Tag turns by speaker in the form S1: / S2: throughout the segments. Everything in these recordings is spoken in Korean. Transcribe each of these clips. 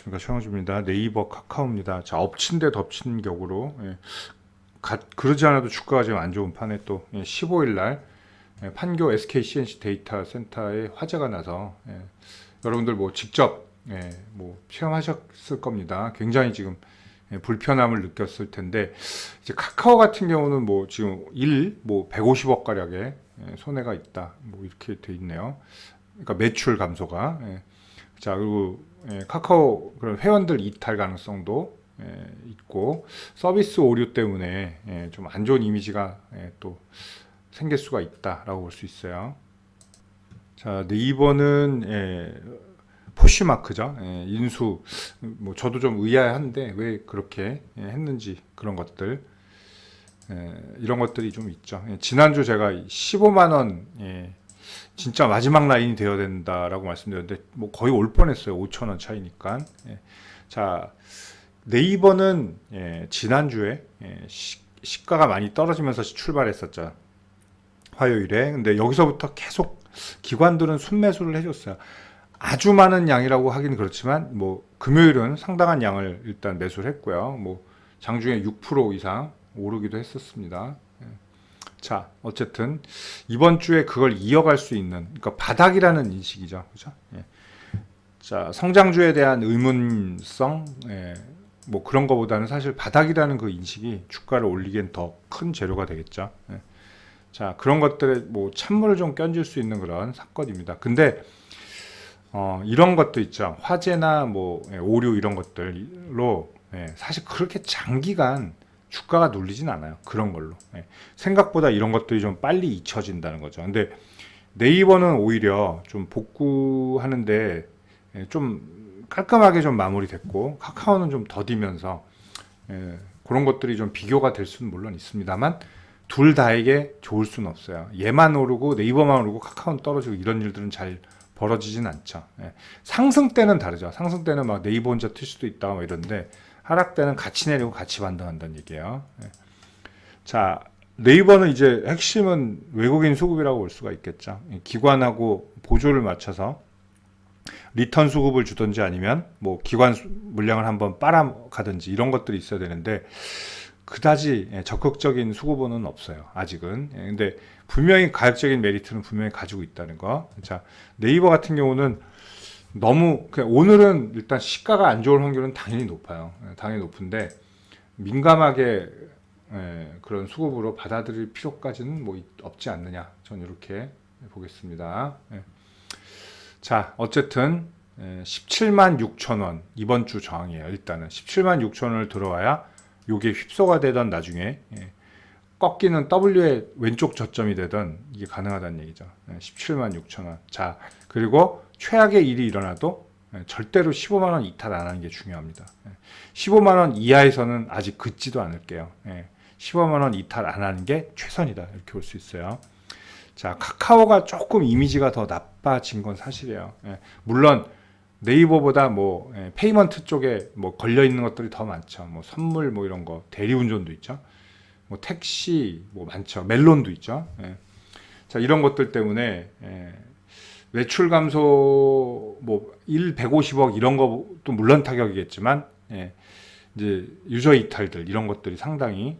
S1: 안녕하십니까, 최영주입니다. 네이버 카카오입니다. 자, 엎친 데 덮친 격으로 그러지 않아도 주가가 지금 안 좋은 판에 또 15일 날 판교 SK CNC 데이터 센터에 화재가 나서 여러분들 뭐 직접 뭐 체험하셨을 겁니다. 굉장히 지금 불편함을 느꼈을 텐데, 이제 카카오 같은 경우는 뭐 지금 뭐 150억 가량의 손해가 있다, 뭐 이렇게 돼 있네요. 그러니까 매출 감소가. 자, 그리고 카카오 그런 회원들 이탈 가능성도 있고, 서비스 오류 때문에 좀 안 좋은 이미지가 또 생길 수가 있다라고 볼 수 있어요. 자, 네이버는 포시마크죠. 인수, 뭐 저도 좀 의아한데 왜 그렇게 했는지, 그런 것들, 이런 것들이 좀 있죠. 지난주 제가 15만 원 진짜 마지막 라인이 되어야 된다라고 말씀드렸는데, 뭐 거의 올 뻔했어요. 5천 원 차이니까. 자, 네이버는 지난주에 시가가 많이 떨어지면서 출발했었죠. 화요일에. 근데 여기서부터 계속 기관들은 순매수를 해줬어요. 아주 많은 양이라고 하기는 그렇지만, 뭐 금요일은 상당한 양을 일단 매수를 했고요. 뭐 장중에 6% 이상 오르기도 했었습니다. 자, 어쨌든 이번 주에 그걸 이어갈 수 있는, 그러니까 바닥이라는 인식이죠, 그죠? 자, 성장주에 대한 의문성, 뭐 그런 거보다는 사실 바닥이라는 그 인식이 주가를 올리기엔 더 큰 재료가 되겠죠. 자, 그런 것들에 뭐 찬물을 좀 끼얹을 수 있는 그런 사건입니다. 근데 이런 것도 있죠. 화재나 뭐 오류 이런 것들로 사실 그렇게 장기간 주가가 눌리진 않아요. 그런 걸로. 생각보다 이런 것들이 좀 빨리 잊혀진다는 거죠. 근데 네이버는 오히려 좀 복구하는데 좀 깔끔하게 좀 마무리됐고, 카카오는 좀 더디면서 그런 것들이 좀 비교가 될 수는 물론 있습니다만, 둘 다에게 좋을 수는 없어요. 얘만 오르고 네이버만 오르고 카카오는 떨어지고 이런 일들은 잘 벌어지진 않죠. 상승 때는 다르죠. 상승 때는 막 네이버 혼자 튈 수도 있다 뭐 이런데, 하락 때는 같이 내리고 같이 반등한다는 얘기예요. 자, 네이버는 이제 핵심은 외국인 수급이라고 볼 수가 있겠죠. 기관하고 보조를 맞춰서 리턴 수급을 주든지, 아니면 뭐 기관 물량을 한번 빨아가든지, 이런 것들이 있어야 되는데 그다지 적극적인 수급은 없어요, 아직은. 근데 분명히 가격적인 메리트는 분명히 가지고 있다는 거. 자, 네이버 같은 경우는 너무 오늘은 일단 시가가 안 좋을 확률은 당연히 높아요. 당연히 높은데 민감하게 그런 수급으로 받아들일 필요까지는 뭐 없지 않느냐, 저는 이렇게 보겠습니다. 자, 어쨌든 17만 6천 원 이번 주 저항이에요. 일단은 17만 6천 원을 들어와야 요게 휩소가 되던 나중에 꺾이는 W의 왼쪽 저점이 되던 이게 가능하다는 얘기죠. 17만 6천 원. 자, 그리고 최악의 일이 일어나도 절대로 15만 원 이탈 안 하는 게 중요합니다. 15만 원 이하에서는 아직 긋지도 않을게요. 15만 원 이탈 안 하는 게 최선이다, 이렇게 볼 수 있어요. 자, 카카오가 조금 이미지가 더 나빠진 건 사실이에요. 물론 네이버보다 뭐 페이먼트 쪽에 뭐 걸려 있는 것들이 더 많죠. 뭐 선물 뭐 이런 거, 대리운전도 있죠. 뭐 택시 뭐 많죠. 멜론도 있죠. 자, 이런 것들 때문에 매출 감소 뭐 150억 이런 것도 물론 타격이겠지만, 이제 유저 이탈들 이런 것들이 상당히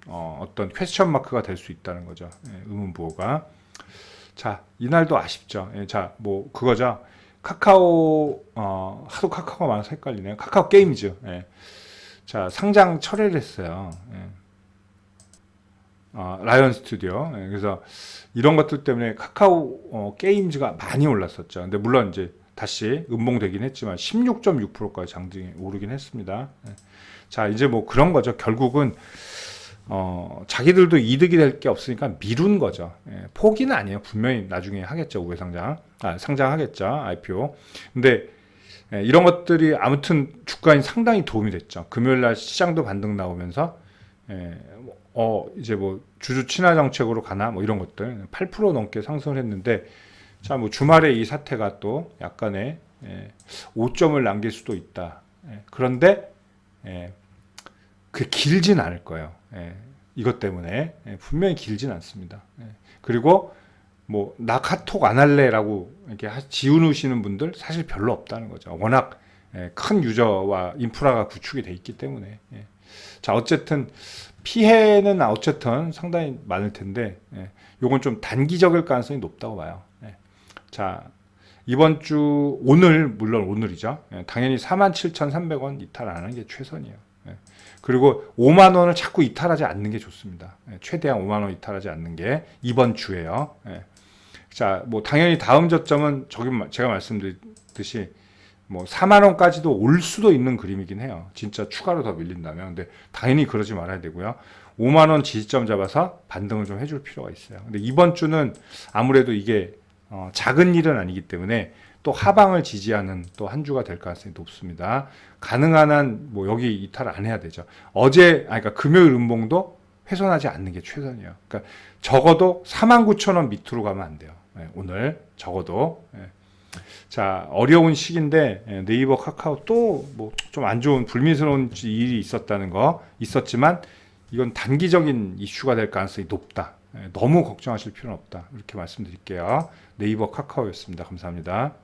S1: 어떤 퀘스천 마크가 될 수 있다는 거죠. 의문부호가. 자, 이날도 아쉽죠. 자, 뭐 그거죠. 카카오 하도 카카오가 많아서 헷갈리네요. 카카오 게임즈. 자, 상장 철회를 했어요. 라이언 스튜디오. 그래서 이런 것들 때문에 카카오 게임즈가 많이 올랐었죠. 근데 물론 이제 다시 음봉되긴 했지만 16.6%까지 장중에 오르긴 했습니다. 자, 이제 뭐 그런 거죠. 결국은 자기들도 이득이 될 게 없으니까 미룬 거죠. 포기는 아니에요. 분명히 나중에 하겠죠. 우회 상장하겠죠. IPO. 근데 이런 것들이 아무튼 주가에 상당히 도움이 됐죠. 금요일 날 시장도 반등 나오면서 이제 뭐 주주 친화 정책으로 가나 뭐 이런 것들 8% 넘게 상승을 했는데, 자, 뭐 주말에 이 사태가 또 약간의 5점을 남길 수도 있다. 그런데 그 길진 않을 거예요. 이것 때문에 분명히 길진 않습니다. 그리고 뭐 나 카톡 안 할래라고 이렇게 지우시는 분들 사실 별로 없다는 거죠. 워낙 큰 유저와 인프라가 구축이 돼 있기 때문에. 자, 어쨌든 피해는 어쨌든 상당히 많을 텐데, 요건 좀 단기적일 가능성이 높다고 봐요. 자, 이번 주 오늘 물론 오늘이죠. 당연히 47,300원 이탈 안 하는 게 최선이에요. 그리고 5만 원을 자꾸 이탈하지 않는 게 좋습니다. 최대한 5만 원 이탈하지 않는 게 이번 주에요. 자, 뭐 당연히 다음 저점은 제가 말씀드렸듯이 뭐 4만 원까지도 올 수도 있는 그림이긴 해요. 진짜 추가로 더 밀린다면. 근데 당연히 그러지 말아야 되고요. 5만 원 지지점 잡아서 반등을 좀 해줄 필요가 있어요. 근데 이번 주는 아무래도 이게 작은 일은 아니기 때문에 또 하방을 지지하는 또 한 주가 될 가능성이 높습니다. 가능한 한 뭐 여기 이탈 안 해야 되죠. 그러니까 금요일 음봉도 훼손하지 않는 게 최선이에요. 그러니까 적어도 49,000원 밑으로 가면 안 돼요. 오늘 적어도. 자, 어려운 시기인데 네이버 카카오 또 뭐 좀 안 좋은 불미스러운 일이 있었지만 이건 단기적인 이슈가 될 가능성이 높다. 너무 걱정하실 필요는 없다. 이렇게 말씀드릴게요. 네이버 카카오였습니다. 감사합니다.